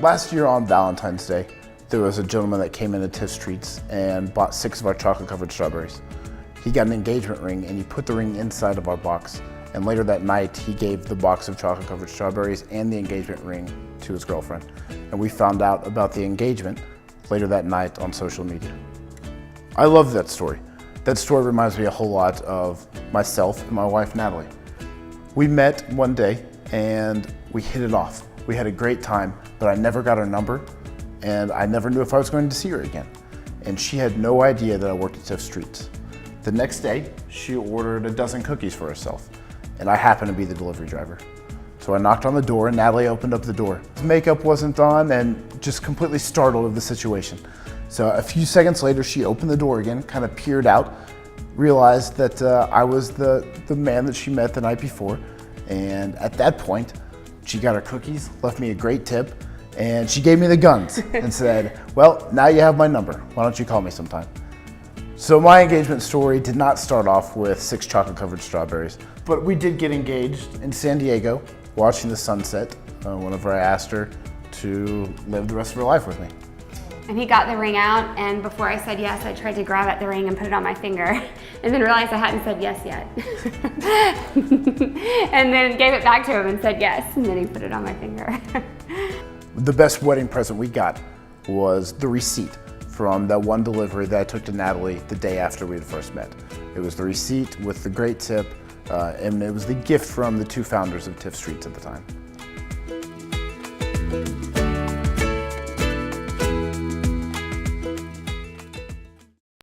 Last year on Valentine's Day, there was a gentleman that came into Tiff Streets and bought 6 of our chocolate-covered strawberries. He got an engagement ring and he put the ring inside of our box. And later that night, he gave the box of chocolate-covered strawberries and the engagement ring to his girlfriend. And we found out about the engagement later that night on social media. I love that story. That story reminds me a whole lot of myself and my wife, Natalie. We met one day and we hit it off. We had a great time, but I never got her number and I never knew if I was going to see her again. And she had no idea that I worked at Tiff Streets. The next day, she ordered a dozen cookies for herself, and I happened to be the delivery driver. So I knocked on the door and Natalie opened up the door. Makeup wasn't on and just completely startled of the situation. So a few seconds later, she opened the door again, kind of peered out, realized that I was the man that she met the night before. And at that point, she got her cookies, left me a great tip, and she gave me the guns and said, well, now you have my number. Why don't you call me sometime? So my engagement story did not start off with 6 chocolate-covered strawberries, but we did get engaged in San Diego, watching the sunset, whenever I asked her to live the rest of her life with me. And he got the ring out, and before I said yes, I tried to grab at the ring and put it on my finger, and then realized I hadn't said yes yet. And then gave it back to him and said yes, and then he put it on my finger. The best wedding present we got was the receipt from that one delivery that I took to Natalie the day after we had first met. It was the receipt with the great tip, and it was the gift from the 2 founders of Tiff Streets at the time.